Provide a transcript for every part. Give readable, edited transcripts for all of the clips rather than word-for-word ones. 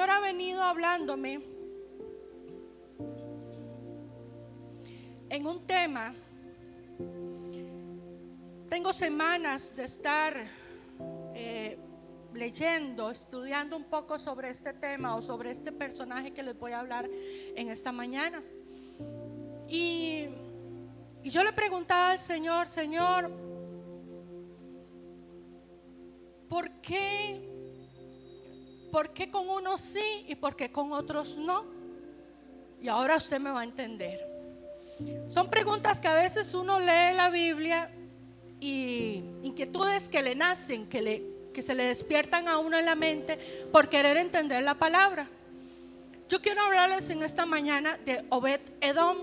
Señor ha venido hablándome en un tema. Tengo semanas de estar leyendo, estudiando un poco sobre este tema o sobre este personaje que les voy a hablar en esta mañana. Y yo le preguntaba al Señor: Señor, ¿por qué con unos sí y por qué con otros no? Y ahora usted me va a entender. Son preguntas que a veces uno lee la Biblia y inquietudes que le nacen, que se le despiertan a uno en la mente por querer entender la palabra. Yo quiero hablarles en esta mañana de Obed-Edom,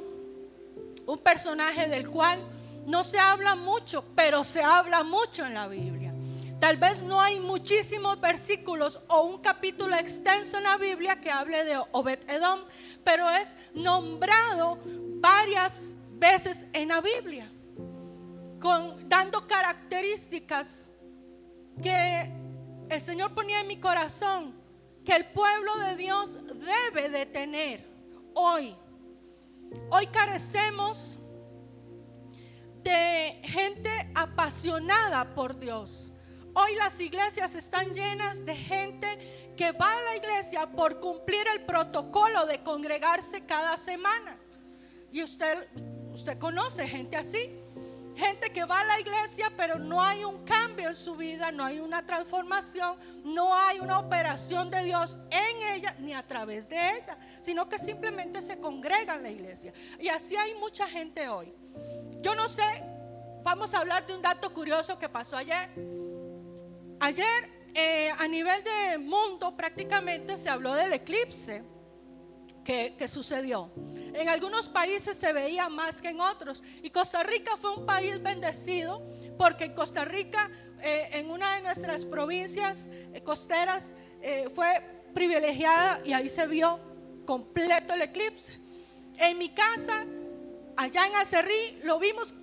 un personaje del cual no se habla mucho, pero se habla mucho en la Biblia. Tal vez no hay muchísimos versículos o un capítulo extenso en la Biblia que hable de Obed-Edom, pero es nombrado varias veces en la Biblia, dando características que el Señor ponía en mi corazón, que el pueblo de Dios debe de tener hoy. Hoy carecemos de gente apasionada por Dios. Hoy las iglesias están llenas de gente que va a la iglesia por cumplir el protocolo de congregarse cada semana. Y usted conoce gente así. Gente que va a la iglesia pero no hay un cambio en su vida, no hay una transformación, no hay una operación de Dios en ella ni a través de ella, sino que simplemente se congrega en la iglesia. Y así hay mucha gente hoy. Yo no sé, vamos a hablar de un dato curioso que pasó ayer. Ayer a nivel de mundo prácticamente se habló del eclipse que sucedió. En algunos países se veía más que en otros, y Costa Rica fue un país bendecido, porque en Costa Rica, en una de nuestras provincias costeras, fue privilegiada y ahí se vio completo el eclipse. En mi casa, allá en Acerrí, lo vimos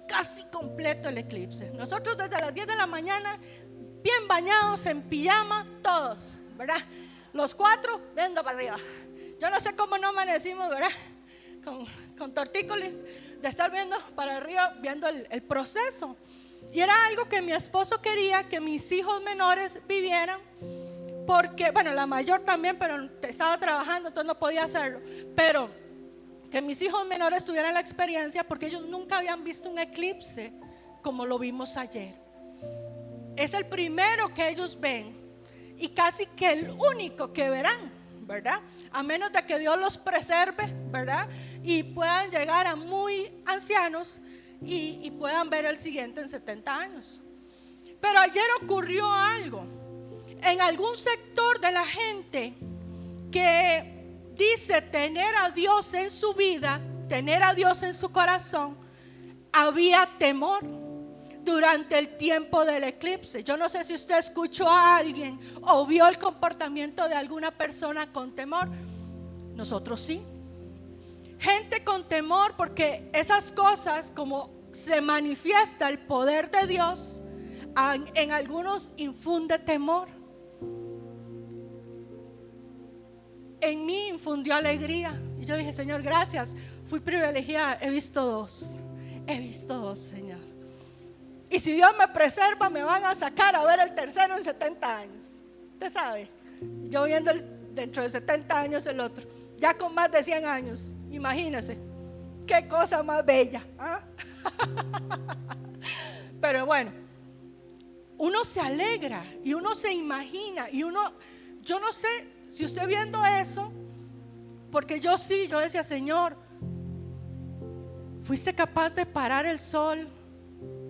casi completo el eclipse. Nosotros desde las 10 de la mañana, bien bañados, en pijama, todos, ¿verdad? Los cuatro viendo para arriba. Yo no sé cómo no amanecimos, ¿verdad? Con tortícolis de estar viendo para arriba, viendo el proceso. Y era algo que mi esposo quería que mis hijos menores vivieran, porque, bueno, la mayor también, pero estaba trabajando, entonces no podía hacerlo. Pero que mis hijos menores tuvieran la experiencia, porque ellos nunca habían visto un eclipse como lo vimos ayer. Es el primero que ellos ven y casi que el único que verán, ¿verdad? A menos de que Dios los preserve, ¿verdad? Y puedan llegar a muy ancianos y puedan ver el siguiente en 70 años. Pero ayer ocurrió algo. En algún sector de la gente que dice tener a Dios en su vida, tener a Dios en su corazón, había temor durante el tiempo del eclipse. Yo no sé si usted escuchó a alguien o vio el comportamiento de alguna persona con temor. Nosotros sí. Gente con temor, porque esas cosas, como se manifiesta el poder de Dios, en algunos infunde temor. En mí infundió alegría. Y yo dije: Señor, gracias, fui privilegiada, he visto dos, Señor. Y si Dios me preserva, me van a sacar a ver el tercero en 70 años. Usted sabe, yo viendo dentro de 70 años el otro, ya con más de 100 años. Imagínese, qué cosa más bella, ¿ah? Pero bueno, uno se alegra y uno se imagina y uno, yo no sé si usted viendo eso, porque yo decía: Señor, ¿fuiste capaz de parar el sol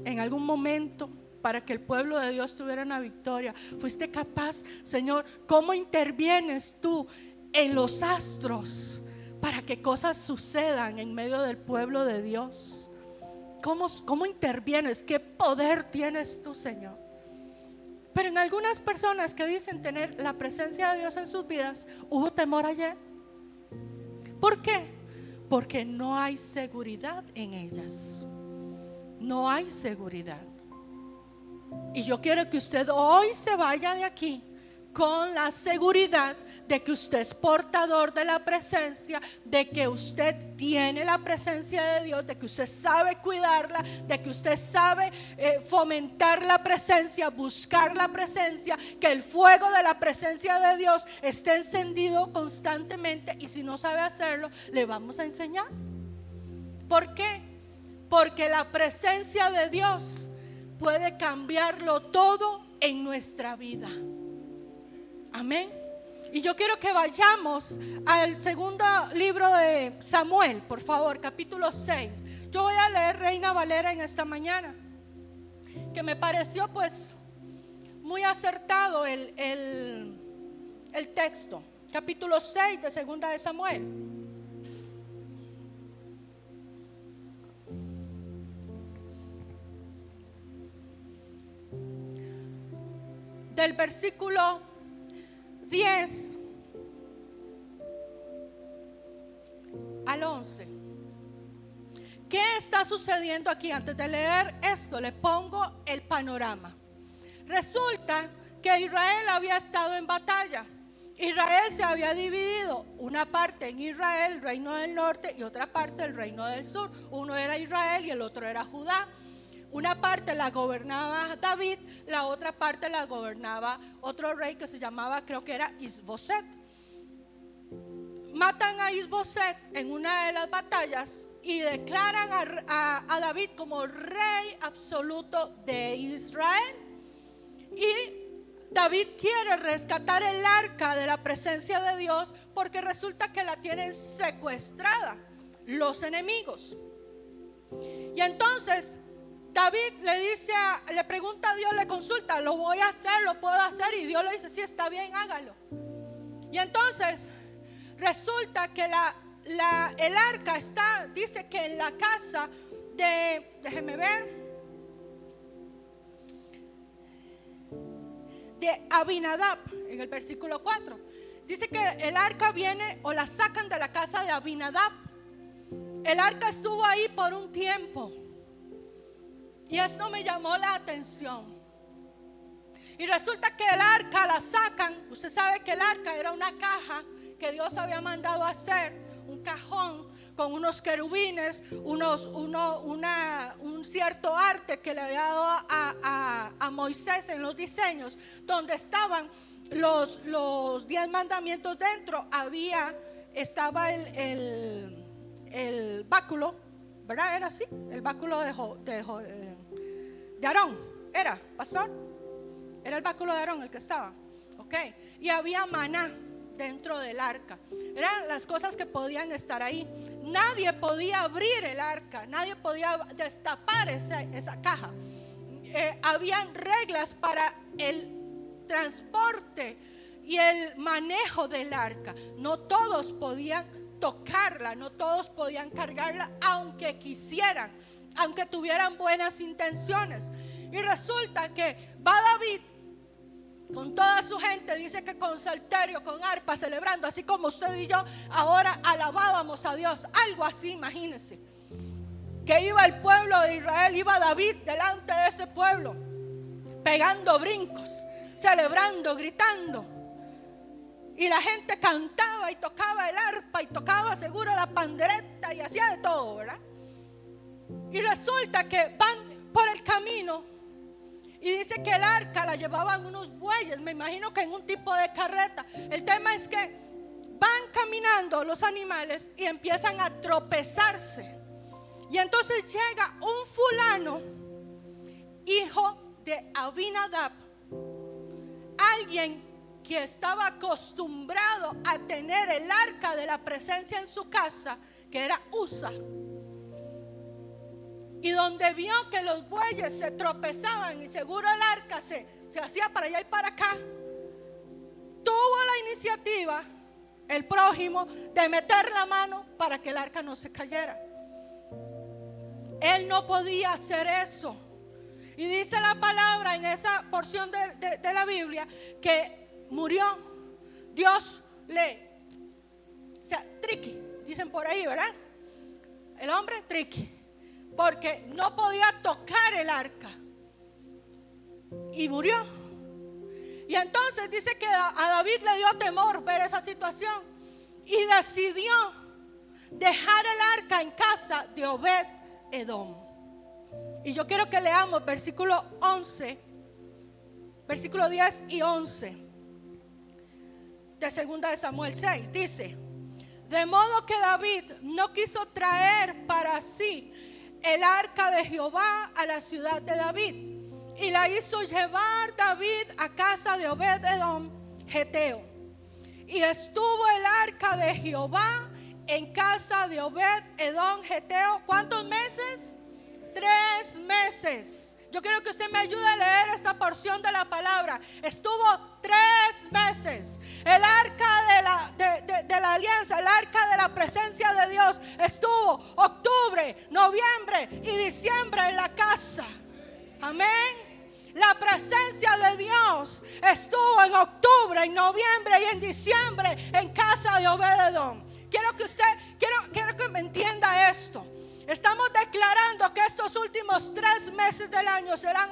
en algún momento para que el pueblo de Dios tuviera una victoria? ¿Fuiste capaz, Señor? ¿Cómo intervienes tú en los astros para que cosas sucedan en medio del pueblo de Dios? ¿Cómo intervienes? ¿Qué poder tienes tú, Señor? Pero en algunas personas que dicen tener la presencia de Dios en sus vidas, hubo temor ayer. ¿Por qué? Porque no hay seguridad en ellas. No hay seguridad. Y yo quiero que usted hoy se vaya de aquí con la seguridad de que usted es portador de la presencia, de que usted tiene la presencia de Dios, de que usted sabe cuidarla, de que usted sabe fomentar la presencia, buscar la presencia, que el fuego de la presencia de Dios esté encendido constantemente, y si no sabe hacerlo, le vamos a enseñar. ¿Por qué? Porque la presencia de Dios puede cambiarlo todo en nuestra vida. Amén. Y yo quiero que vayamos al segundo libro de Samuel, por favor, capítulo 6. Yo voy a leer Reina Valera en esta mañana, que me pareció pues muy acertado el texto. Capítulo 6 de segunda de Samuel. Del versículo 10 al 11. ¿Qué está sucediendo aquí? Antes de leer esto, le pongo el panorama. Resulta que Israel había estado en batalla. Israel se había dividido, una parte en Israel, el reino del norte, y otra parte el reino del sur. Uno era Israel y el otro era Judá. Una parte la gobernaba David, la otra parte la gobernaba otro rey que se llamaba, creo que era Isboset. Matan a Isboset en una de las batallas y declaran a David como rey absoluto de Israel. Y David quiere rescatar el arca de la presencia de Dios, porque resulta que la tienen secuestrada los enemigos. Y entonces David le pregunta a Dios, le consulta, lo voy a hacer, lo puedo hacer, y Dios le dice, sí, está bien, hágalo. Y entonces resulta que el arca está, dice que en la casa de, déjeme ver, de Abinadab, en el versículo 4. Dice que el arca viene, o la sacan de la casa de Abinadab. El arca estuvo ahí por un tiempo, y esto me llamó la atención. Y resulta que el arca la sacan. Usted sabe que el arca era una caja que Dios había mandado a hacer, un cajón con unos querubines, un cierto arte que le había dado a Moisés en los diseños, donde estaban los 10 mandamientos dentro. Estaba el báculo, ¿verdad? Era así, el báculo de Aarón, ¿era, pastor? Era el báculo de Aarón el que estaba, ok. Y había maná dentro del arca. Eran las cosas que podían estar ahí. Nadie podía abrir el arca, nadie podía destapar esa caja. Habían reglas para el transporte y el manejo del arca. No todos podían tocarla, no todos podían cargarla, aunque quisieran, aunque tuvieran buenas intenciones. Y resulta que va David con toda su gente, dice que con salterio, con arpa, celebrando, así como usted y yo ahora alabábamos a Dios, algo así, imagínense. Que iba el pueblo de Israel, iba David delante de ese pueblo, pegando brincos, celebrando, gritando. Y la gente cantaba y tocaba el arpa y tocaba seguro la pandereta y hacía de todo, ¿verdad? Y resulta que van por el camino y dice que el arca la llevaban unos bueyes, me imagino que en un tipo de carreta. El tema es que van caminando los animales y empiezan a tropezarse. Y entonces llega un fulano, hijo de Abinadab, alguien que estaba acostumbrado a tener el arca de la presencia en su casa, que era Usa. Y donde vio que los bueyes se tropezaban y seguro el arca se hacía para allá y para acá, tuvo la iniciativa, el prójimo, de meter la mano para que el arca no se cayera. Él no podía hacer eso. Y dice la palabra en esa porción de la Biblia que murió. Dios triqui, dicen por ahí, ¿verdad? El hombre triqui, porque no podía tocar el arca y murió. Y entonces dice que a David le dio temor ver esa situación y decidió dejar el arca en casa de Obed Edom. Y yo quiero que leamos versículo 11, versículo 10 y 11 de 2 de Samuel 6. Dice: de modo que David no quiso traer para sí el arca de Jehová a la ciudad de David, y la hizo llevar David a casa de Obed Edom Geteo. Y estuvo el arca de Jehová en casa de Obed Edom Geteo. ¿Cuántos meses? 3 meses. Yo quiero que usted me ayude a leer esta porción de la palabra. Estuvo 3 meses. El arca de la alianza, el arca de la presencia de Dios, estuvo octubre, noviembre y diciembre en la casa. Amén. La presencia de Dios estuvo en octubre, en noviembre y en diciembre en casa de Obed Edom. Quiero que me entienda esto. Estamos declarando que estos últimos 3 meses del año serán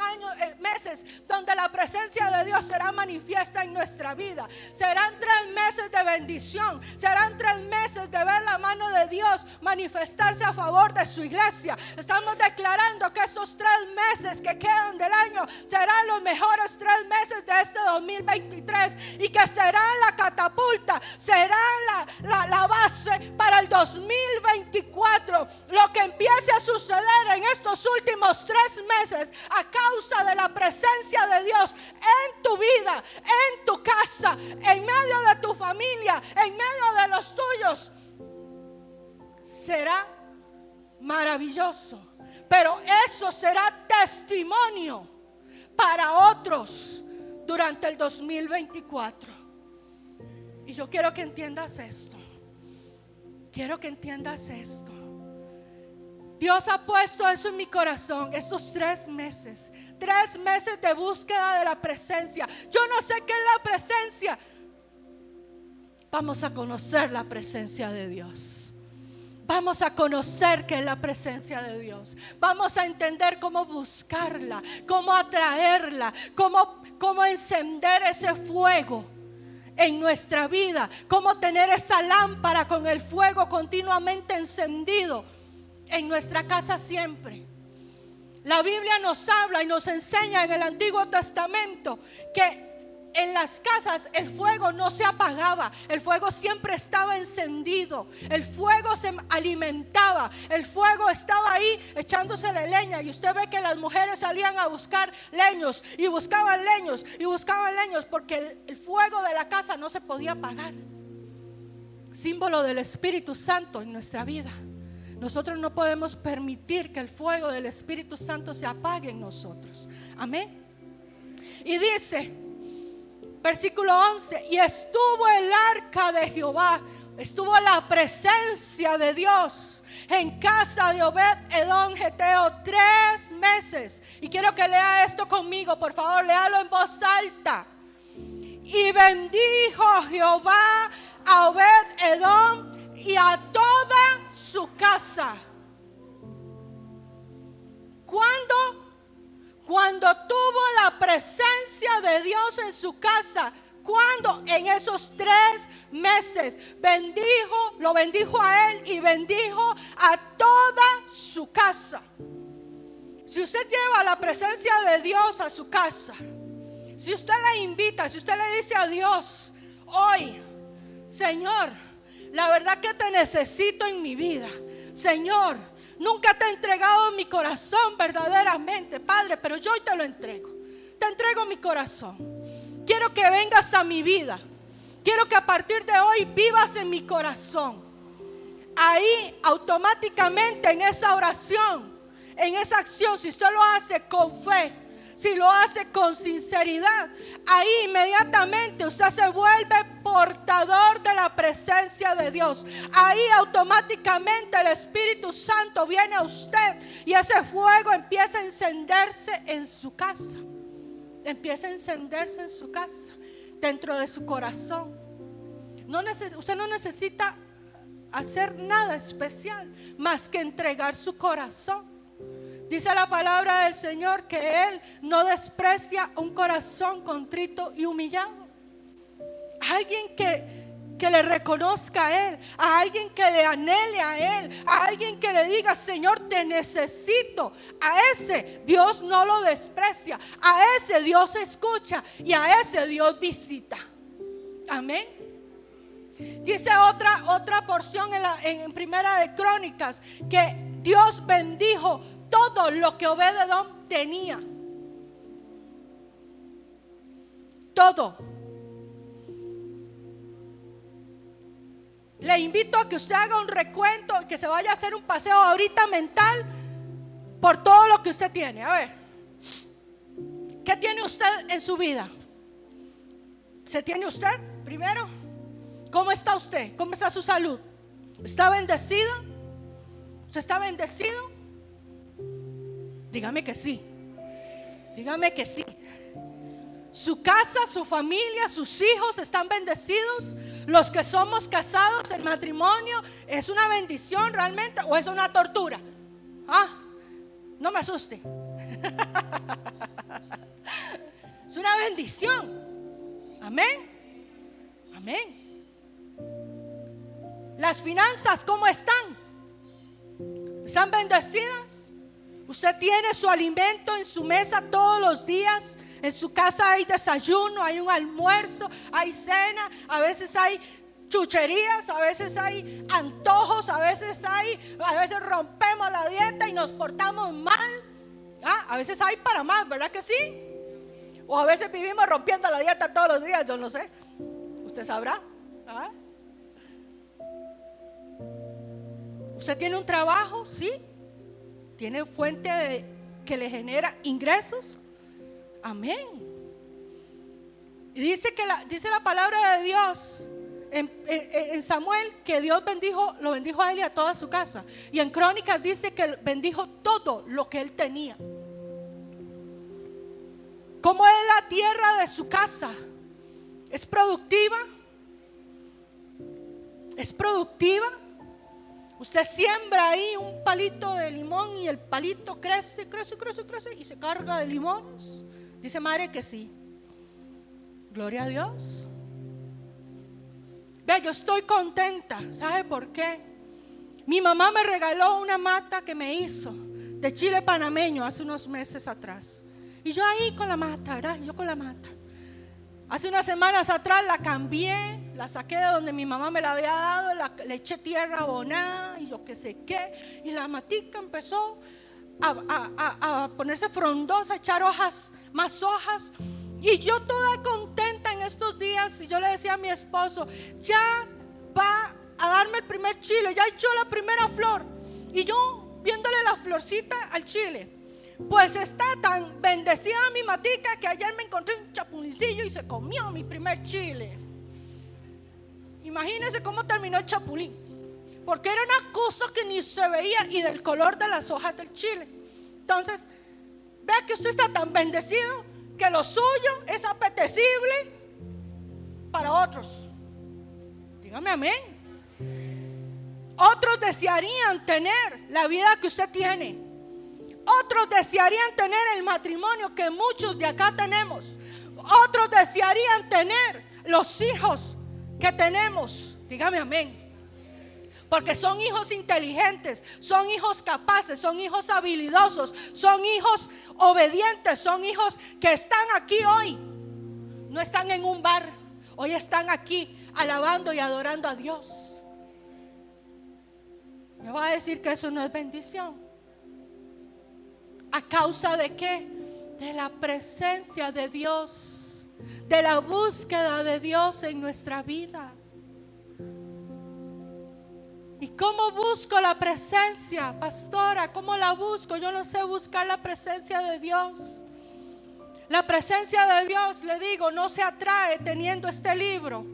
meses donde la presencia de Dios será manifiesta en nuestra vida. Serán 3 meses de bendición. Serán 3 meses de ver la mano de Dios manifestarse a favor de su iglesia. Estamos declarando que estos 3 meses que quedan del año serán los mejores 3 meses de este 2023 y que serán la catapulta, serán la base para el 2024. Lo que empiece a suceder en estos últimos 3 meses a causa de la presencia de Dios en tu vida, en tu casa, en medio de tu familia, en medio de los tuyos, será maravilloso. Pero eso será testimonio para otros durante el 2024. Y yo quiero que entiendas esto. Quiero que entiendas esto. Dios ha puesto eso en mi corazón, estos 3 meses. 3 meses de búsqueda de la presencia. Yo no sé qué es la presencia. Vamos a conocer la presencia de Dios. Vamos a conocer qué es la presencia de Dios. Vamos a entender cómo buscarla, cómo atraerla, cómo encender ese fuego en nuestra vida, cómo tener esa lámpara con el fuego continuamente encendido en nuestra casa siempre. La Biblia nos habla y nos enseña en el Antiguo Testamento que en las casas el fuego no se apagaba, el fuego siempre estaba encendido, el fuego se alimentaba, el fuego estaba ahí echándose de leña. Y usted ve que las mujeres salían a buscar leños y buscaban leños y buscaban leños, porque el fuego de la casa no se podía apagar. Símbolo del Espíritu Santo en nuestra vida. Nosotros no podemos permitir que el fuego del Espíritu Santo se apague en nosotros. Amén. Y dice, versículo 11: y estuvo el arca de Jehová, estuvo la presencia de Dios en casa de Obed Edom Geteo 3 meses. Y quiero que lea esto conmigo, por favor, léalo en voz alta. Y bendijo Jehová a Obed Edom y a toda su casa. Cuando tuvo la presencia de Dios en su casa, cuando en esos 3 meses lo bendijo a él y bendijo a toda su casa. Si usted lleva la presencia de Dios a su casa, si usted la invita, si usted le dice a Dios hoy: Señor, la verdad que te necesito en mi vida. Señor, nunca te he entregado mi corazón verdaderamente, Padre, pero yo hoy te lo entrego. Te entrego mi corazón. Quiero que vengas a mi vida. Quiero que a partir de hoy vivas en mi corazón. Ahí automáticamente en esa oración, en esa acción, si usted lo hace con fe, si lo hace con sinceridad, ahí inmediatamente usted se vuelve portador de la presencia de Dios. Ahí automáticamente el Espíritu Santo viene a usted y ese fuego empieza a encenderse en su casa. Empieza a encenderse en su casa, dentro de su corazón. Usted no necesita hacer nada especial más que entregar su corazón. Dice la palabra del Señor que Él no desprecia un corazón contrito y humillado. Alguien que le reconozca a Él, a alguien que le anhele a Él, a alguien que le diga: Señor, te necesito. A ese Dios no lo desprecia, a ese Dios escucha y a ese Dios visita. Amén. Dice otra porción en Primera de Crónicas que Dios bendijo todo lo que Obed-Edom tenía. Todo. Le invito a que usted haga un recuento, que se vaya a hacer un paseo ahorita mental por todo lo que usted tiene. A ver, ¿qué tiene usted en su vida? ¿Se tiene usted primero? ¿Cómo está usted? ¿Cómo está su salud? ¿Está bendecido? ¿Usted está bendecido? Dígame que sí. Dígame que sí. Su casa, su familia, sus hijos están bendecidos. Los que somos casados, el matrimonio es una bendición realmente, o es una tortura. No me asuste. Es una bendición. Amén. Amén. Las finanzas, ¿cómo están? ¿Están bendecidas? Usted tiene su alimento en su mesa todos los días. En su casa hay desayuno, hay un almuerzo, hay cena, a veces hay chucherías, a veces hay antojos, a veces rompemos la dieta y nos portamos mal. A veces hay para más, ¿verdad que sí? O a veces vivimos rompiendo la dieta todos los días, yo no sé. Usted sabrá. ¿Usted tiene un trabajo? Sí. ¿Tiene fuente que le genera ingresos? Amén. Y dice la palabra de Dios en Samuel que Dios lo bendijo a él y a toda su casa. Y en Crónicas dice que bendijo todo lo que él tenía. ¿Cómo es la tierra de su casa? ¿Es productiva? ¿Es productiva? Usted siembra ahí un palito de limón y el palito crece y se carga de limones. Dice madre que sí. Gloria a Dios. Ve, yo estoy contenta. ¿Sabe por qué? Mi mamá me regaló una mata que me hizo de chile panameño hace unos meses atrás. Y yo ahí con la mata, ¿verdad? Yo con la mata. Hace unas semanas atrás la cambié, la saqué de donde mi mamá me la había dado, le eché tierra abonada y lo que sé qué. Y la matica empezó a ponerse frondosa, a echar más hojas. Y yo toda contenta en estos días. Y yo le decía a mi esposo: ya va a darme el primer chile, ya echó la primera flor. Y yo viéndole la florcita al chile. Pues está tan bendecida mi matica que ayer me encontré un chapulincillo y se comió mi primer chile. Imagínense cómo terminó el chapulín, porque era una cosa que ni se veía y del color de las hojas del chile. Entonces, vea que usted está tan bendecido que lo suyo es apetecible para otros. Dígame amén. Otros desearían tener la vida que usted tiene. Otros desearían tener el matrimonio que muchos de acá tenemos. Otros desearían tener los hijos que tenemos. Dígame amén. Porque son hijos inteligentes, son hijos capaces, son hijos habilidosos, son hijos obedientes, son hijos que están aquí hoy. No están en un bar, hoy están aquí alabando y adorando a Dios. ¿Me va a decir que eso no es bendición? ¿A causa de qué? De la presencia de Dios, de la búsqueda de Dios en nuestra vida. ¿Y cómo busco la presencia, pastora? ¿Cómo la busco? Yo no sé buscar la presencia de Dios. La presencia de Dios, le digo, no se atrae teniendo este libro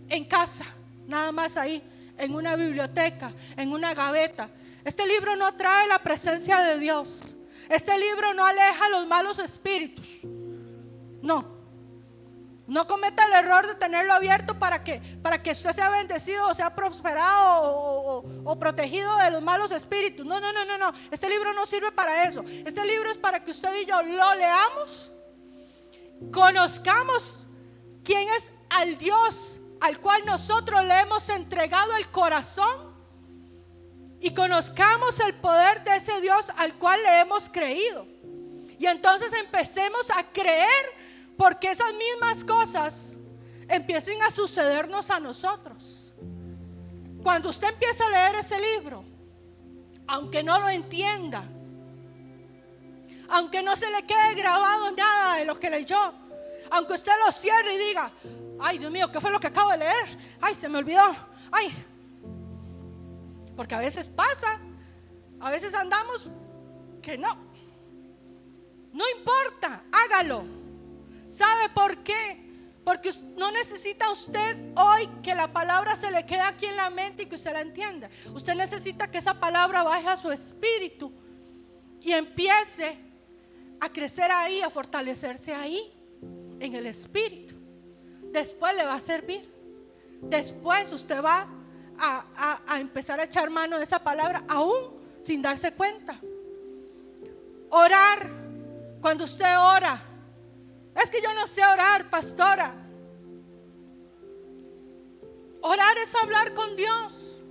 en casa, nada más ahí, en una biblioteca, en una gaveta. Este libro no atrae la presencia de Dios. Este libro no aleja los malos espíritus. No. No cometa el error de tenerlo abierto para que usted sea bendecido o sea prosperado o protegido de los malos espíritus. No. Este libro no sirve para eso. Este libro es para que usted y yo lo leamos, conozcamos quién es al Dios al cual nosotros le hemos entregado el corazón y conozcamos el poder de ese Dios al cual le hemos creído. Y entonces empecemos a creer, porque esas mismas cosas empiecen a sucedernos a nosotros. Cuando usted empieza a leer ese libro, aunque no lo entienda, aunque no se le quede grabado nada de lo que leyó, aunque usted lo cierre y diga: ay, Dios mío, ¿qué fue lo que acabo de leer? Ay, se me olvidó. Ay, porque a veces pasa, a veces andamos que no importa, hágalo. ¿Sabe por qué? Porque no necesita usted hoy que la palabra se le quede aquí en la mente y que usted la entienda. Usted necesita que esa palabra baje a su espíritu y empiece a crecer ahí, a fortalecerse ahí, en el espíritu. Después le va a servir. Después usted va a empezar a echar mano de esa palabra aún sin darse cuenta. Orar. Cuando usted ora: es que yo no sé orar, pastora. Orar es hablar con Dios.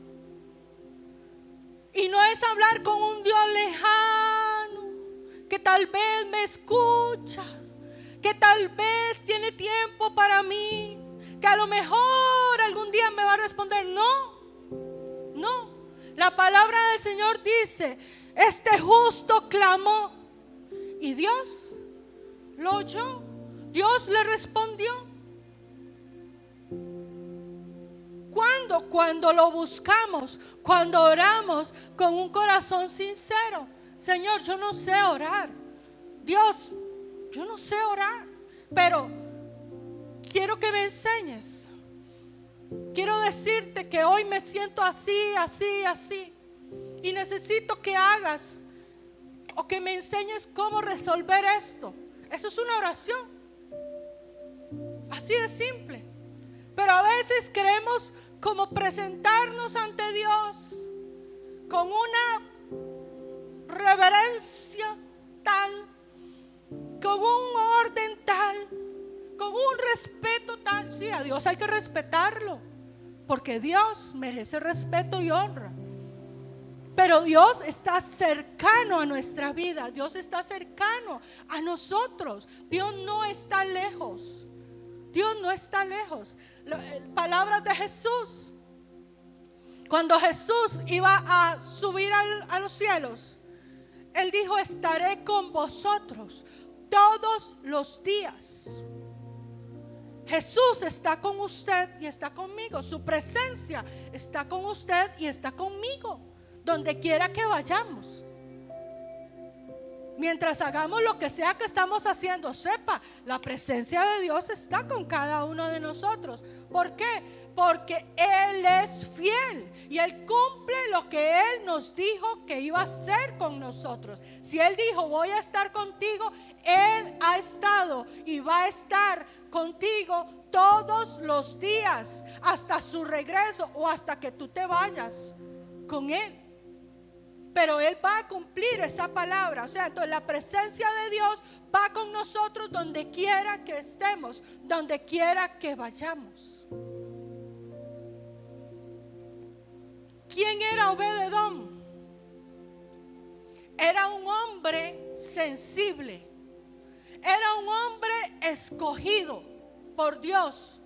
Y no es hablar con un Dios lejano, que tal vez me escucha, que tal vez tiene tiempo para mí, que a lo mejor algún día me va a responder. No. La palabra del Señor dice: este justo clamó y Dios lo oyó. Dios le respondió. ¿Cuándo? Cuando lo buscamos, cuando oramos con un corazón sincero. Señor, yo no sé orar. Dios, yo no sé orar, pero quiero que me enseñes. Quiero decirte que hoy me siento así. Y necesito que hagas o que me enseñes cómo resolver esto. Eso es una oración. Así de simple. Pero a veces queremos como presentarnos ante Dios con una reverencia tal, con un orden tal, con un respeto tal. Sí, a Dios hay que respetarlo, porque Dios merece respeto y honra. Pero Dios está cercano a nuestra vida. Dios está cercano a nosotros. Dios no está lejos. Dios no está lejos. Palabras de Jesús. Cuando Jesús iba a subir a los cielos, Él dijo: estaré con vosotros todos los días. Jesús está con usted y está conmigo. Su presencia está con usted y está conmigo, donde quiera que vayamos. Mientras hagamos lo que sea que estamos haciendo, sepa, la presencia de Dios está con cada uno de nosotros. ¿Por qué? Porque Él es fiel y Él cumple lo que Él nos dijo que iba a hacer con nosotros. Si Él dijo: voy a estar contigo, Él ha estado y va a estar contigo todos los días, hasta su regreso o hasta que tú te vayas con Él. Pero Él va a cumplir esa palabra. O sea, entonces la presencia de Dios va con nosotros donde quiera que estemos, donde quiera que vayamos. ¿Quién era Obed-edom? Era un hombre sensible. Era un hombre escogido por Dios.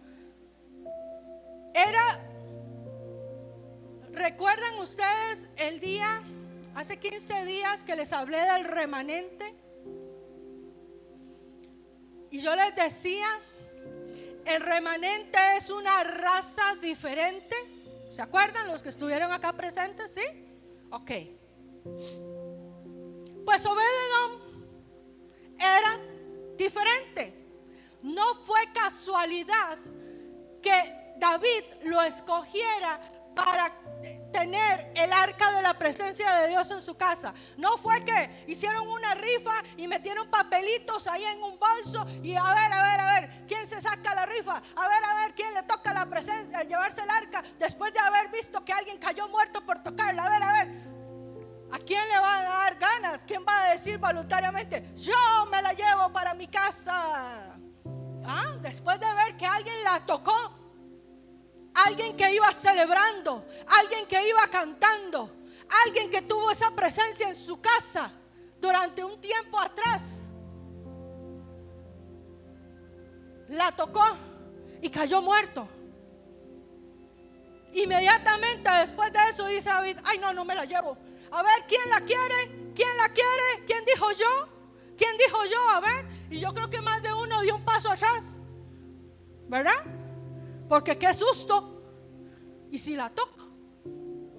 ¿Recuerdan ustedes el día, hace 15 días, que les hablé del remanente? Y yo les decía, el remanente es una raza diferente. ¿Se acuerdan los que estuvieron acá presentes? ¿Sí? Ok. Pues Obed-edom era diferente. No fue casualidad que David lo escogiera para tener el arca de la presencia de Dios en su casa. No fue que hicieron una rifa y metieron papelitos ahí en un bolso y a ver, ¿quién se saca la rifa? A ver, ¿quién le toca la presencia, llevarse el arca después de haber visto que alguien cayó muerto por tocarla? A ver. ¿A quién le va a dar ganas? ¿Quién va a decir voluntariamente, yo me la llevo para mi casa? Después de ver que alguien la tocó, alguien que iba celebrando, alguien que iba cantando, alguien que tuvo esa presencia en su casa durante un tiempo atrás, la tocó y cayó muerto. Inmediatamente después de eso dice David, ay no me la llevo. A ver, ¿quién la quiere? ¿Quién la quiere? ¿Quién dijo yo? ¿Quién dijo yo? A ver, y yo creo que más de uno dio un paso atrás, ¿verdad? Porque qué susto. ¿Y si la toco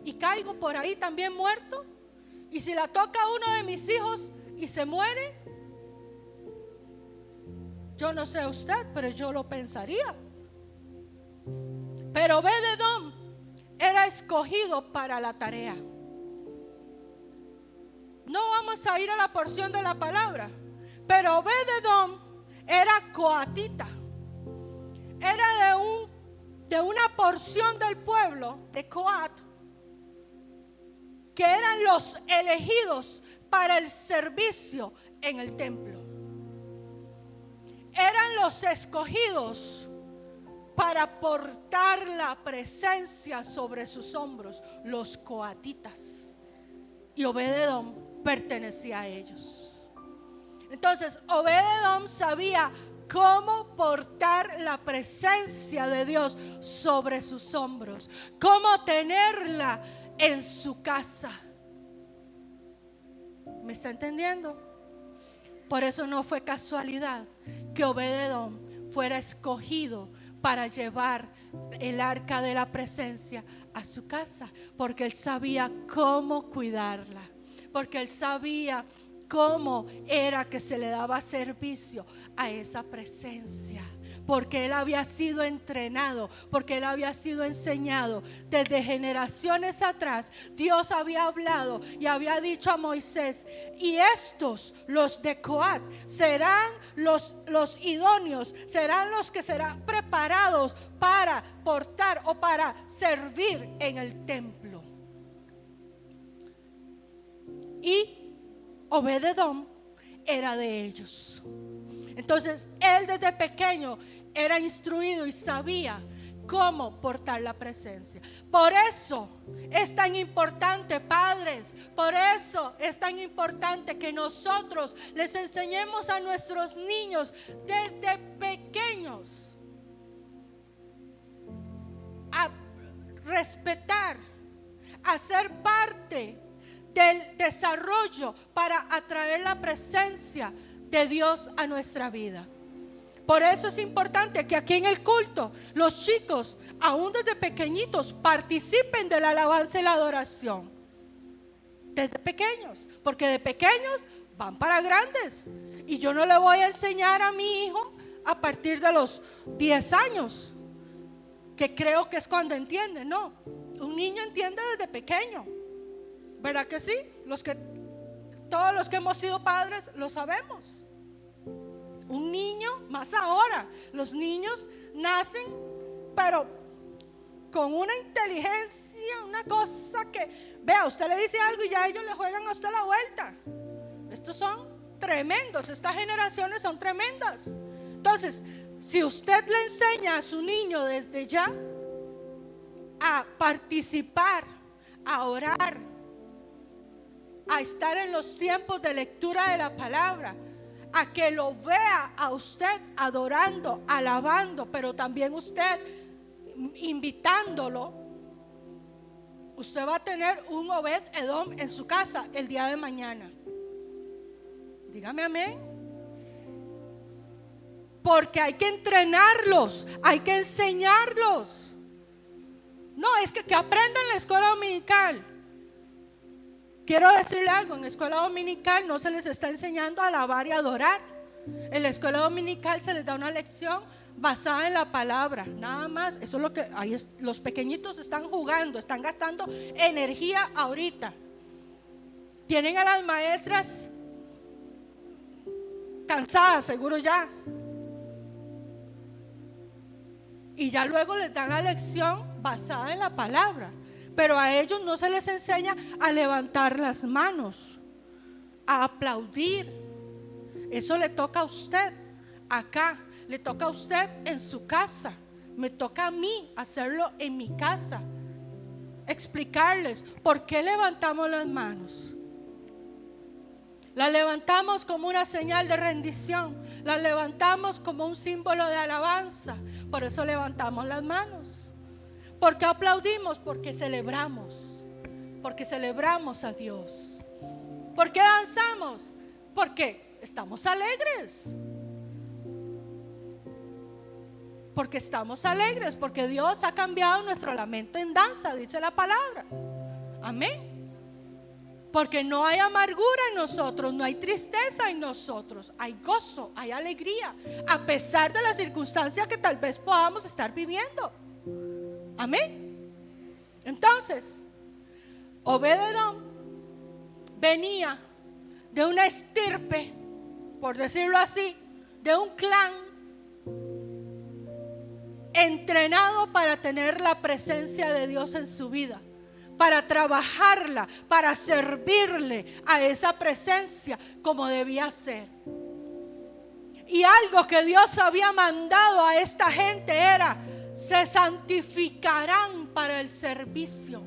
y caigo por ahí también muerto? ¿Y si la toca uno de mis hijos y se muere? Yo no sé usted, pero yo lo pensaría. Pero Obed-Edom era escogido para la tarea. No vamos a ir a la porción de la palabra, pero Obed-Edom era coatita. Era de una porción del pueblo de Coat, que eran los elegidos para el servicio en el templo. Eran los escogidos para portar la presencia sobre sus hombros, los coatitas. Y Obed-Edom pertenecía a ellos. Entonces Obed-Edom sabía cómo portar la presencia de Dios sobre sus hombros, cómo tenerla en su casa. ¿Me está entendiendo? Por eso no fue casualidad que Obed-Edom fuera escogido para llevar el arca de la presencia a su casa, porque él sabía cómo cuidarla, porque él sabía cómo era que se le daba servicio a esa presencia, porque él había sido entrenado, porque él había sido enseñado desde generaciones atrás. Dios había hablado y había dicho a Moisés, y estos, los de Coat, serán los idóneos, serán los que serán preparados para portar o para servir en el templo. Y Obed-Edom era de ellos. Entonces él desde pequeño era instruido y sabía cómo portar la presencia. Por eso es tan importante, padres, por eso es tan importante que nosotros les enseñemos a nuestros niños desde pequeños a respetar, a ser parte del desarrollo para atraer la presencia de Dios a nuestra vida. Por eso es importante que aquí en el culto los chicos, aún desde pequeñitos, participen de la alabanza y la adoración. Desde pequeños, porque de pequeños van para grandes. Y yo no le voy a enseñar a mi hijo a partir de los 10 años, que creo que es cuando entiende. No, un niño entiende desde pequeño. ¿Verdad que sí? Todos los que hemos sido padres lo sabemos. Un niño, más ahora, los niños nacen, pero con una inteligencia, una cosa que, vea, usted le dice algo y ya ellos le juegan a usted la vuelta. Estos son tremendos, estas generaciones son tremendas. Entonces, si usted le enseña a su niño desde ya a participar, a orar, a estar en los tiempos de lectura de la palabra, a que lo vea a usted adorando, alabando, pero también usted invitándolo, usted va a tener un Obed-Edom en su casa el día de mañana. Dígame amén. Porque hay que entrenarlos, hay que enseñarlos. No, es que aprendan en la escuela dominical. Quiero decirle algo, en la escuela dominical no se les está enseñando a alabar y adorar. En la escuela dominical se les da una lección basada en la palabra, nada más. Eso es lo que ahí los pequeñitos están jugando, están gastando energía ahorita. Tienen a las maestras cansadas, seguro ya. Y ya luego les dan la lección basada en la palabra. Pero a ellos no se les enseña a levantar las manos, a aplaudir. Eso le toca a usted acá, le toca a usted en su casa. Me toca a mí hacerlo en mi casa. Explicarles por qué levantamos las manos. La levantamos como una señal de rendición. La levantamos como un símbolo de alabanza. Por eso levantamos las manos. ¿Por qué aplaudimos? Porque celebramos. Porque celebramos a Dios. ¿Por qué danzamos? Porque estamos alegres. Porque estamos alegres. Porque Dios ha cambiado nuestro lamento en danza, dice la palabra. Amén. Porque no hay amargura en nosotros, no hay tristeza en nosotros, hay gozo, hay alegría, a pesar de las circunstancias que tal vez podamos estar viviendo. Amén. Entonces, Obed-edom venía de una estirpe, por decirlo así, de un clan entrenado para tener la presencia de Dios en su vida, para trabajarla, para servirle a esa presencia como debía ser. Y algo que Dios había mandado a esta gente era: se santificarán para el servicio.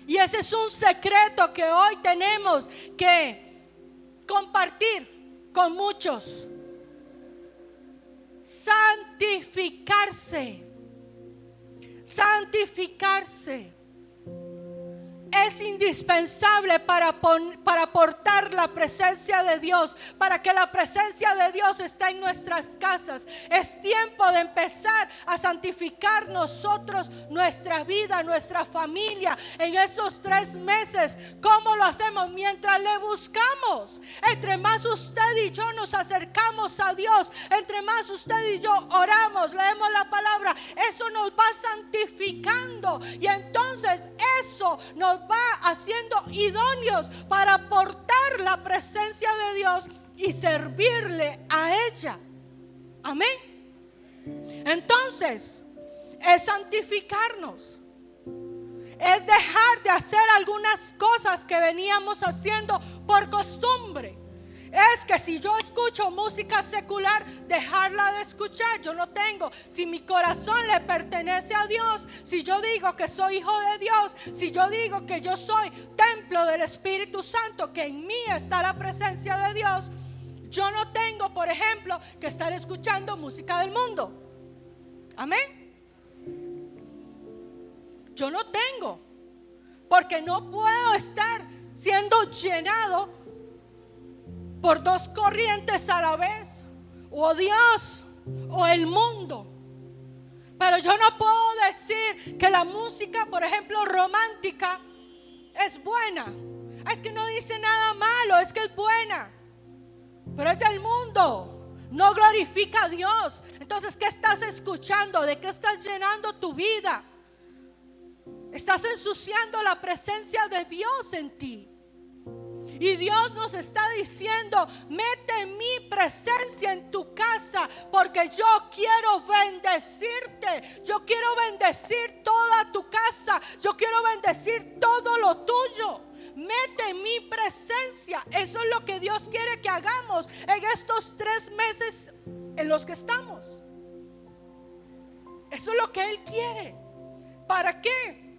Y ese es un secreto que hoy tenemos que compartir con muchos. Santificarse. Santificarse es indispensable para portar la presencia de Dios, para que la presencia de Dios esté en nuestras casas. Es tiempo de empezar a santificar nosotros, nuestra vida, nuestra familia en estos 3 meses. ¿Cómo lo hacemos? Mientras le buscamos. Entre más usted y yo nos acercamos a Dios, entre más usted y yo oramos, leemos la palabra, eso nos va santificando, y entonces eso nos va haciendo idóneos para portar la presencia de Dios y servirle a ella. Amén. Entonces, es santificarnos, es dejar de hacer algunas cosas que veníamos haciendo por costumbre. Es que si yo escucho música secular, dejarla de escuchar. Yo no tengo. Si mi corazón le pertenece a Dios, si yo digo que soy hijo de Dios, si yo digo que yo soy templo del Espíritu Santo, que en mí está la presencia de Dios, yo no tengo, por ejemplo, que estar escuchando música del mundo. Amén. Yo no tengo, porque no puedo estar siendo llenado por 2 corrientes a la vez, o Dios o el mundo. Pero yo no puedo decir que la música, por ejemplo, romántica, es buena. Es que no dice nada malo, es que es buena, pero es del mundo, no glorifica a Dios. Entonces, ¿qué estás escuchando? ¿De qué estás llenando tu vida? Estás ensuciando la presencia de Dios en ti. Y Dios nos está diciendo: mete mi presencia en tu casa, porque yo quiero bendecirte. Yo quiero bendecir toda tu casa. Yo quiero bendecir todo lo tuyo. Mete mi presencia. Eso es lo que Dios quiere que hagamos en estos 3 meses en los que estamos. Eso es lo que Él quiere. ¿Para qué?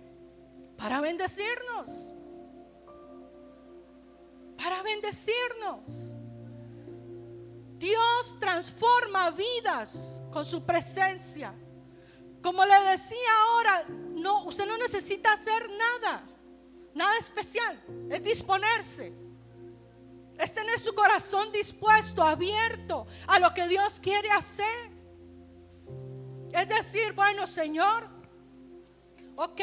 Para bendecirnos. Para bendecirnos. Dios transforma vidas con su presencia. Como le decía ahora, no, usted no necesita hacer nada especial. Es disponerse, es tener su corazón dispuesto, abierto a lo que Dios quiere hacer. Es decir, bueno, Señor, ok,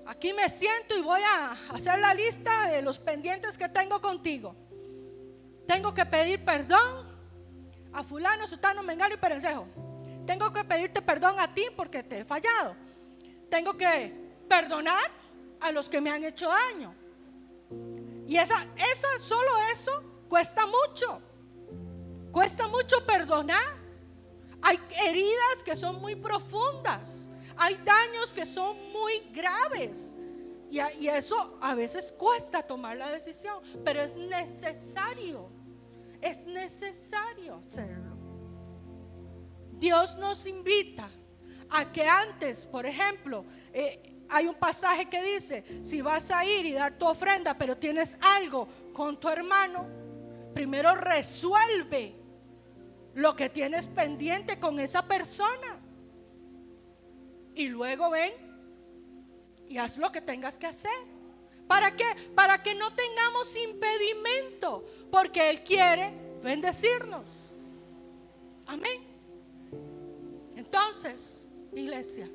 aquí me siento y voy a hacer la lista de los pendientes que tengo contigo. Tengo que pedir perdón a fulano, sutano, mengano y perencejo. Tengo que pedirte perdón a ti porque te he fallado. Tengo que perdonar a los que me han hecho daño. Y solo eso cuesta mucho. Cuesta mucho perdonar. Hay heridas que son muy profundas. Hay daños que son muy graves. Y eso a veces cuesta tomar la decisión, pero es necesario. Es necesario hacerlo. Dios nos invita a que antes, por ejemplo, hay un pasaje que dice: si vas a ir y dar tu ofrenda, pero tienes algo con tu hermano, primero resuelve lo que tienes pendiente con esa persona. Y luego ven y haz lo que tengas que hacer. ¿Para qué? Para que no tengamos impedimento, porque Él quiere bendecirnos. Amén. Entonces, iglesia,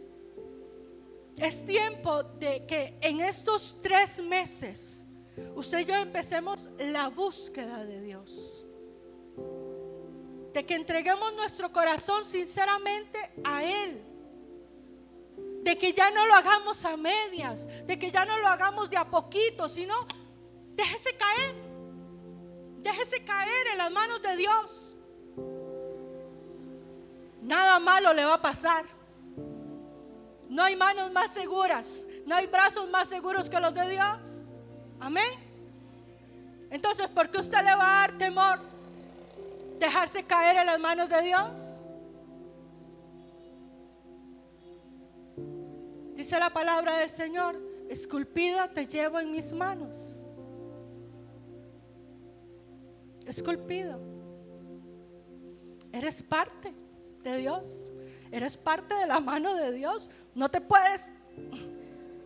es tiempo de que en estos 3 meses usted y yo empecemos la búsqueda de Dios, de que entreguemos nuestro corazón sinceramente a Él, de que ya no lo hagamos a medias, de que ya no lo hagamos de a poquito, sino déjese caer en las manos de Dios. Nada malo le va a pasar. No hay manos más seguras, no hay brazos más seguros que los de Dios. Amén. Entonces, ¿por qué usted le va a dar temor dejarse caer en las manos de Dios? Dice la palabra del Señor: esculpido te llevo en mis manos. Esculpido. Eres parte de Dios. Eres parte de la mano de Dios. No te puedes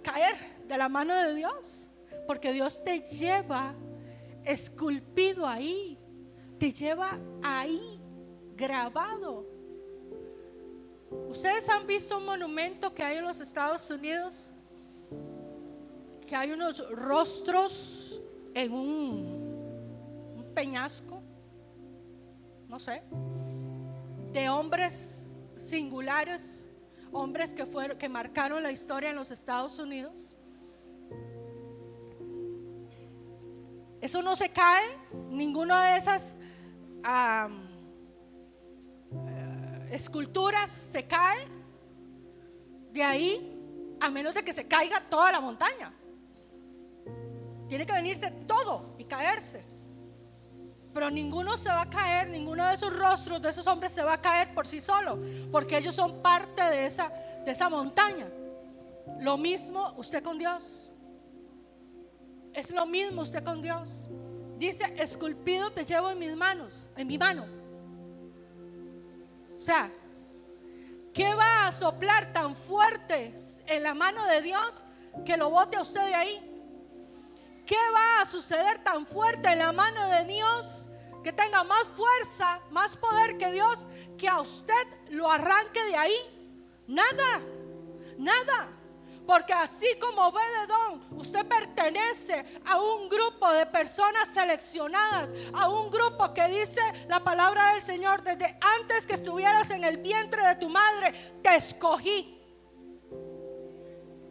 caer de la mano de Dios, porque Dios te lleva esculpido ahí. Te lleva ahí, grabado. Ustedes han visto un monumento que hay en los Estados Unidos, que hay unos rostros en un peñasco, no sé, de hombres singulares, hombres que marcaron la historia en los Estados Unidos. Eso no se cae, ninguna de esas esculturas se cae de ahí, a menos de que se caiga toda la montaña. Tiene que venirse todo y caerse. Pero ninguno se va a caer, ninguno de esos rostros de esos hombres se va a caer por sí solo, porque ellos son parte de esa montaña. Lo mismo usted con Dios. Es lo mismo usted con Dios. Dice: esculpido te llevo en mis manos, en mi mano. O sea, ¿qué va a soplar tan fuerte en la mano de Dios que lo bote a usted de ahí? ¿Qué va a suceder tan fuerte en la mano de Dios que tenga más fuerza, más poder que Dios, que a usted lo arranque de ahí? Nada, nada. Porque así como Obed-Edom, usted pertenece a un grupo de personas seleccionadas, a un grupo que dice la palabra del Señor: desde antes que estuvieras en el vientre de tu madre, te escogí.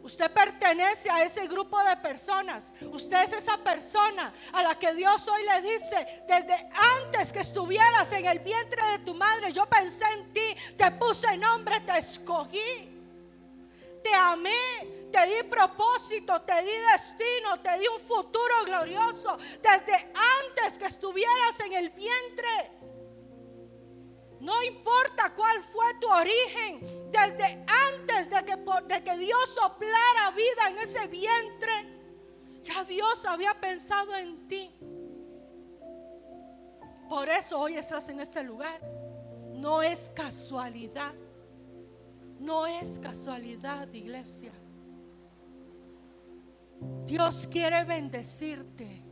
Usted pertenece a ese grupo de personas. Usted es esa persona a la que Dios hoy le dice: desde antes que estuvieras en el vientre de tu madre, yo pensé en ti, te puse nombre, te escogí. Te amé, te di propósito, te di destino, te di un futuro glorioso desde antes que estuvieras en el vientre. No importa cuál fue tu origen, desde antes de que Dios soplara vida en ese vientre, ya Dios había pensado en ti. Por eso hoy estás en este lugar. No es casualidad. No es casualidad, iglesia. Dios quiere bendecirte.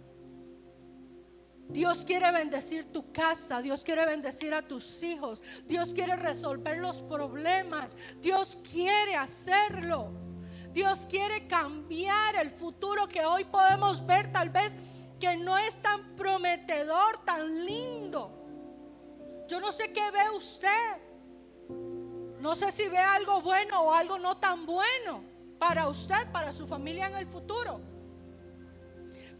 Dios quiere bendecir tu casa. Dios quiere bendecir a tus hijos. Dios quiere resolver los problemas. Dios quiere hacerlo. Dios quiere cambiar el futuro que hoy podemos ver, tal vez que no es tan prometedor, tan lindo. Yo no sé qué ve usted. No sé si ve algo bueno o algo no tan bueno para usted, para su familia en el futuro.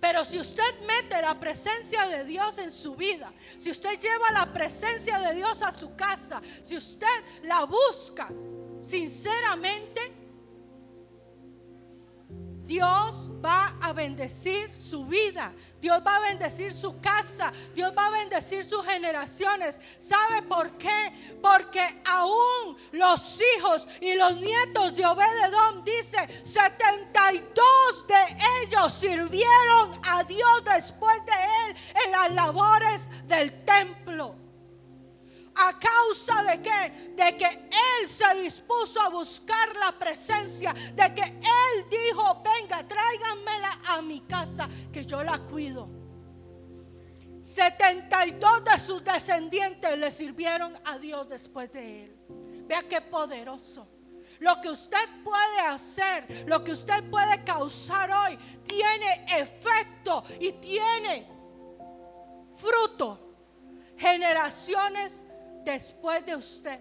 Pero si usted mete la presencia de Dios en su vida, si usted lleva la presencia de Dios a su casa, si usted la busca sinceramente, Dios va a bendecir su vida, Dios va a bendecir su casa, Dios va a bendecir sus generaciones. ¿Sabe por qué? Porque aún los hijos y los nietos de Obed-Edom, dice, 72 de ellos sirvieron a Dios después de él en las labores del templo. ¿A causa de qué? De que él se dispuso a buscar la presencia, de que él dijo: venga, tráiganmela a mi casa, que yo la cuido. 72 de sus descendientes le sirvieron a Dios después de él. Vea qué poderoso. Lo que usted puede hacer, lo que usted puede causar hoy, tiene efecto y tiene fruto generaciones después de usted.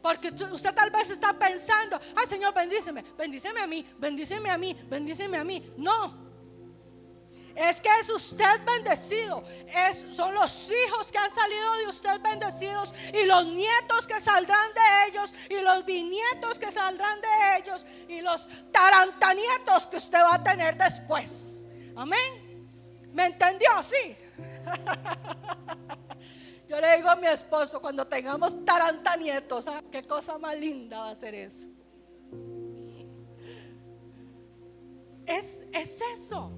Porque usted tal vez está pensando: ay, Señor, bendíceme, bendíceme a mí, bendíceme a mí, bendíceme a mí. No, es que es usted bendecido. Son los hijos que han salido de usted bendecidos, y los nietos que saldrán de ellos, y los bisnietos que saldrán de ellos, y los tarantanietos que usted va a tener después. Amén. ¿Me entendió? Sí. Yo le digo a mi esposo: cuando tengamos tarantanietos, ¿sabes qué cosa más linda va a ser eso? Es eso.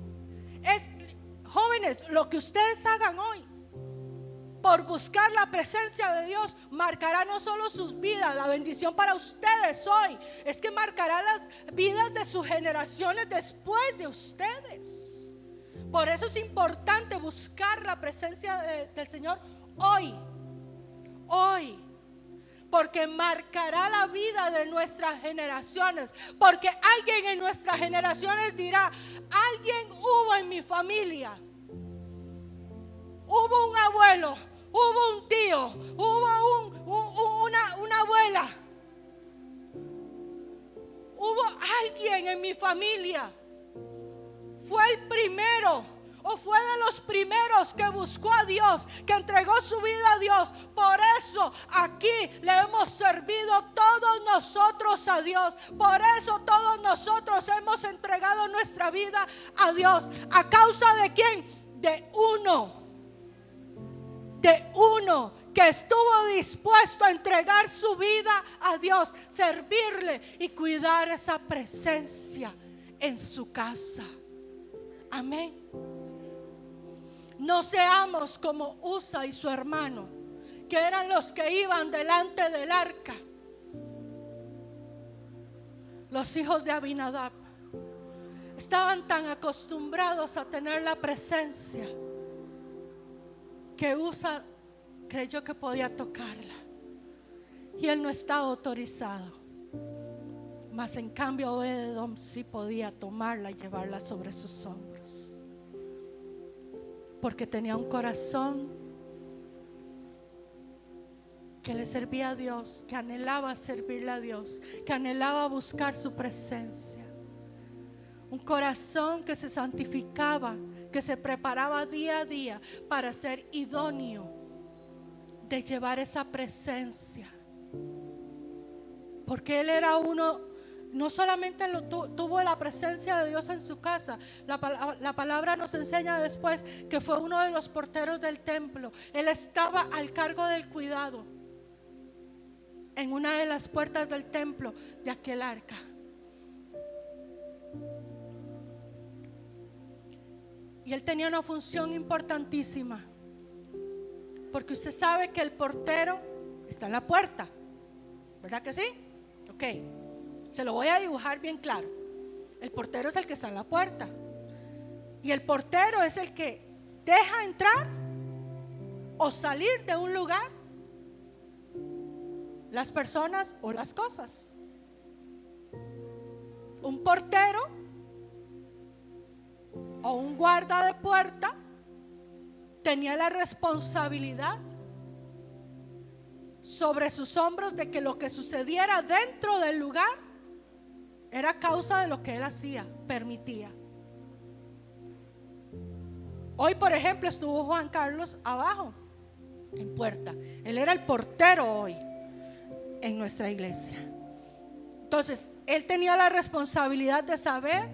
Jóvenes, lo que ustedes hagan hoy por buscar la presencia de Dios marcará no solo sus vidas, la bendición para ustedes hoy, es que marcará las vidas de sus generaciones después de ustedes. Por eso es importante buscar la presencia del Señor hoy, porque marcará la vida de nuestras generaciones. Porque alguien en nuestras generaciones dirá: alguien hubo en mi familia, hubo un abuelo, hubo un tío, hubo una abuela, hubo alguien en mi familia, fue el primero o fue de los primeros que buscó a Dios, que entregó su vida a Dios. Por eso aquí le hemos servido todos nosotros a Dios. Por eso todos nosotros hemos entregado nuestra vida a Dios. ¿A causa de quién? De uno que estuvo dispuesto a entregar su vida a Dios, servirle y cuidar esa presencia en su casa. Amén. No seamos como Usa y su hermano, que eran los que iban delante del arca. Los hijos de Abinadab estaban tan acostumbrados a tener la presencia que Usa creyó que podía tocarla, y él no estaba autorizado. Mas en cambio Obed-Edom sí podía tomarla y llevarla sobre sus hombros, porque tenía un corazón que le servía a Dios, que anhelaba servirle a Dios, que anhelaba buscar su presencia. Un corazón que se santificaba, que se preparaba día a día para ser idóneo de llevar esa presencia. Porque él era uno. No solamente tuvo la presencia de Dios en su casa. La palabra nos enseña después que fue uno de los porteros del templo. Él estaba al cargo del cuidado en una de las puertas del templo de aquel arca. Y él tenía una función importantísima, porque usted sabe que el portero está en la puerta, ¿verdad que sí? Ok. Se lo voy a dibujar bien claro. El portero es el que está en la puerta, y el portero es el que deja entrar o salir de un lugar las personas o las cosas. Un portero o un guarda de puerta tenía la responsabilidad sobre sus hombros de que lo que sucediera dentro del lugar era causa de lo que él hacía, permitía. Hoy, por ejemplo, estuvo Juan Carlos abajo en puerta. Él era el portero hoy en nuestra iglesia. Entonces, él tenía la responsabilidad de saber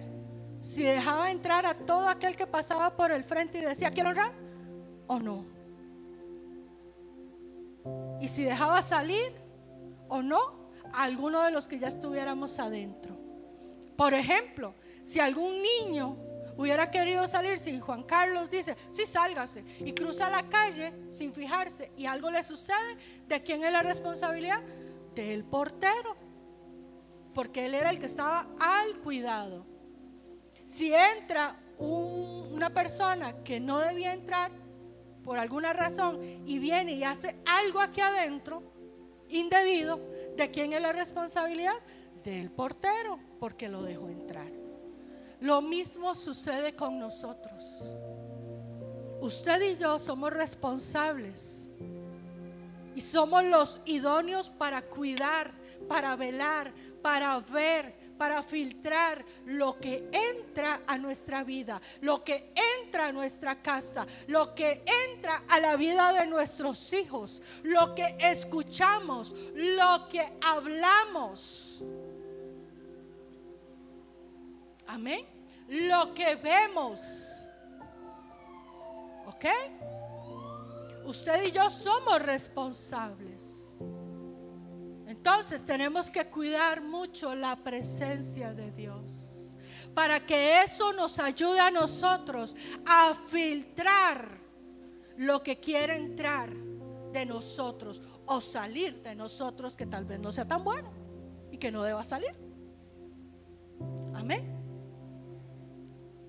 si dejaba entrar a todo aquel que pasaba por el frente y decía quiero entrar o no, y si dejaba salir o no a alguno de los que ya estuviéramos adentro. Por ejemplo, si algún niño hubiera querido salir, si Juan Carlos dice sí, sálgase, y cruza la calle sin fijarse y algo le sucede, ¿de quién es la responsabilidad? Del portero, porque él era el que estaba al cuidado. Si entra una persona que no debía entrar por alguna razón y viene y hace algo aquí adentro indebido, ¿de quién es la responsabilidad? Del portero, porque lo dejó entrar. Lo mismo sucede con nosotros. Usted y yo somos responsables y somos los idóneos para cuidar, para velar, para ver, para filtrar lo que entra a nuestra vida, lo que entra a nuestra casa, lo que entra a la vida de nuestros hijos, lo que escuchamos, lo que hablamos. Amén. Lo que vemos. ¿Ok? Usted y yo somos responsables. Entonces tenemos que cuidar mucho la presencia de Dios, para que eso nos ayude a nosotros a filtrar lo que quiere entrar de nosotros o salir de nosotros, que tal vez no sea tan bueno y que no deba salir. Amén.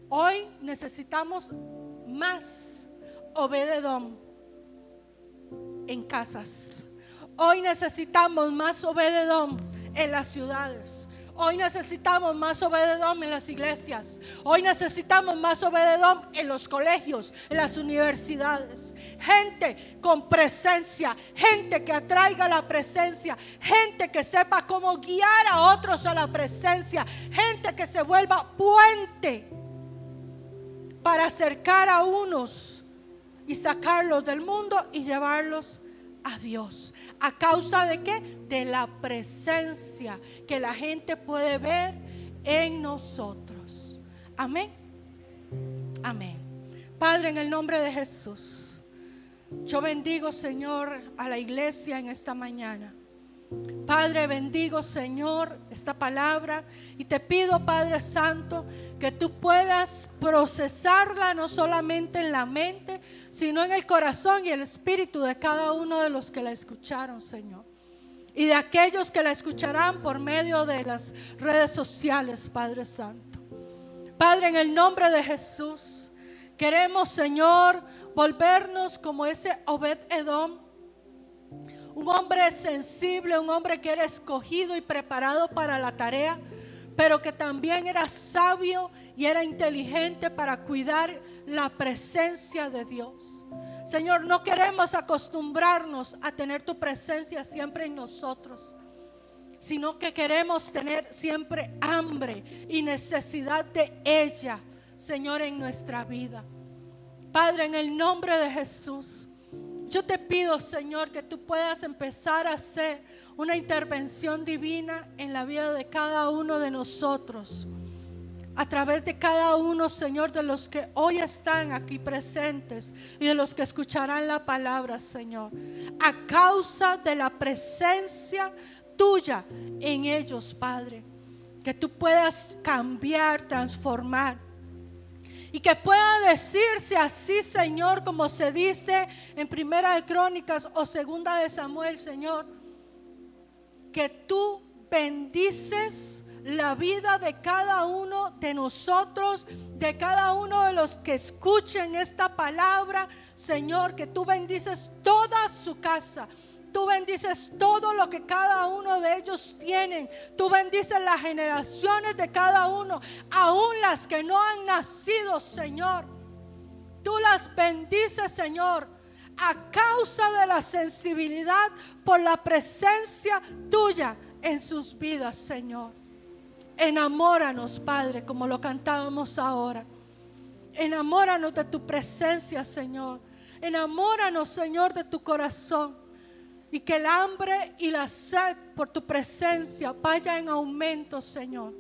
Hoy necesitamos más Obed-Edom en casas. Hoy necesitamos más Obed-Edom en las ciudades. Hoy necesitamos más Obed-Edom en las iglesias. Hoy necesitamos más Obed-Edom en los colegios, en las universidades. Gente con presencia, gente que atraiga la presencia, gente que sepa cómo guiar a otros a la presencia, gente que se vuelva puente para acercar a unos y sacarlos del mundo y llevarlos a Dios. ¿A causa de qué? De la presencia que la gente puede ver en nosotros. Amén. Amén. Padre, en el nombre de Jesús, yo bendigo, Señor, a la iglesia en esta mañana. Padre, bendigo, Señor, esta palabra y te pido, Padre Santo, que tú puedas procesarla no solamente en la mente, sino en el corazón y el espíritu de cada uno de los que la escucharon, Señor, y de aquellos que la escucharán por medio de las redes sociales, Padre Santo. Padre, en el nombre de Jesús, queremos, Señor, volvernos como ese Obed-Edom, un hombre sensible, un hombre que era escogido y preparado para la tarea, pero que también era sabio y era inteligente para cuidar la presencia de Dios. Señor, no queremos acostumbrarnos a tener tu presencia siempre en nosotros, sino que queremos tener siempre hambre y necesidad de ella, Señor, en nuestra vida. Padre, en el nombre de Jesús, yo te pido, Señor, que tú puedas empezar a hacer una intervención divina en la vida de cada uno de nosotros, a través de cada uno, Señor, de los que hoy están aquí presentes y de los que escucharán la palabra, Señor, a causa de la presencia tuya en ellos, Padre, que tú puedas cambiar, transformar. Y que pueda decirse así, Señor, como se dice en Primera de Crónicas o Segunda de Samuel, Señor, que tú bendices la vida de cada uno de nosotros, de cada uno de los que escuchen esta palabra, Señor, que tú bendices toda su casa. Tú bendices todo lo que cada uno de ellos tienen. Tú bendices las generaciones de cada uno, aún las que no han nacido, Señor. Tú las bendices, Señor, a causa de la sensibilidad por la presencia tuya en sus vidas, Señor. Enamóranos, Padre, como lo cantábamos ahora. Enamóranos de tu presencia, Señor. Enamóranos, Señor, de tu corazón. Y que el hambre y la sed por tu presencia vaya en aumento, Señor.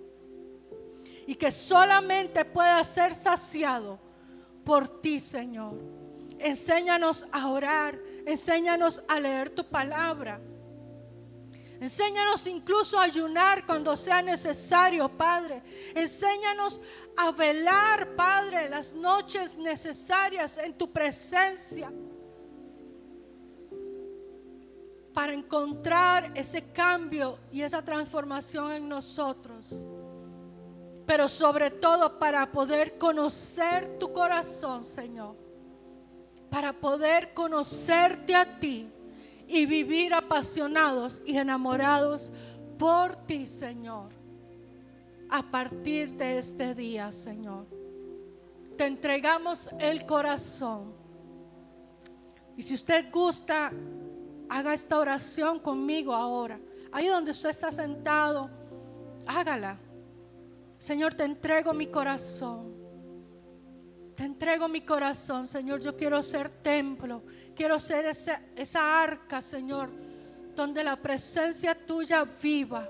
Y que solamente pueda ser saciado por ti, Señor. Enséñanos a orar. Enséñanos a leer tu palabra. Enséñanos incluso a ayunar cuando sea necesario, Padre. Enséñanos a velar, Padre, las noches necesarias en tu presencia, para encontrar ese cambio y esa transformación en nosotros. Pero sobre todo para poder conocer tu corazón, Señor. Para poder conocerte a ti y vivir apasionados y enamorados por ti, Señor. A partir de este día, Señor, te entregamos el corazón. Y si usted gusta, haga esta oración conmigo ahora. Ahí donde usted está sentado, hágala. Señor, te entrego mi corazón. Te entrego mi corazón, Señor. Yo quiero ser templo. Quiero ser esa arca, Señor, donde la presencia tuya viva.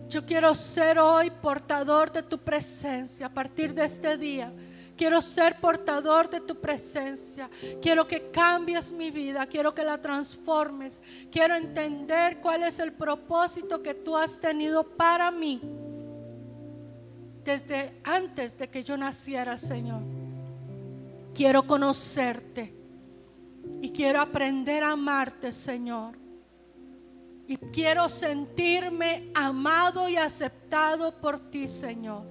Yo quiero ser hoy portador de tu presencia. A partir de este día quiero ser portador de tu presencia. Quiero que cambies mi vida. Quiero que la transformes. Quiero entender cuál es el propósito que tú has tenido para mí desde antes de que yo naciera, Señor. Quiero conocerte y quiero aprender a amarte, Señor. Y quiero sentirme amado y aceptado por ti, Señor.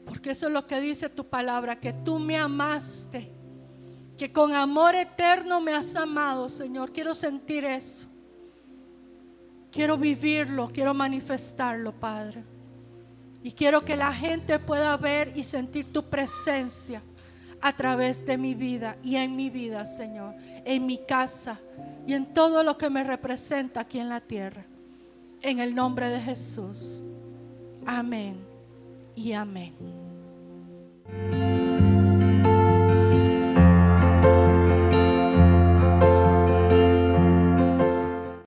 Porque eso es lo que dice tu palabra, que tú me amaste, que con amor eterno me has amado, Señor. Quiero sentir eso. Quiero vivirlo, quiero manifestarlo, Padre. Y quiero que la gente pueda ver y sentir tu presencia a través de mi vida y en mi vida, Señor, en mi casa y en todo lo que me representa aquí en la tierra. En el nombre de Jesús. Amén y amén.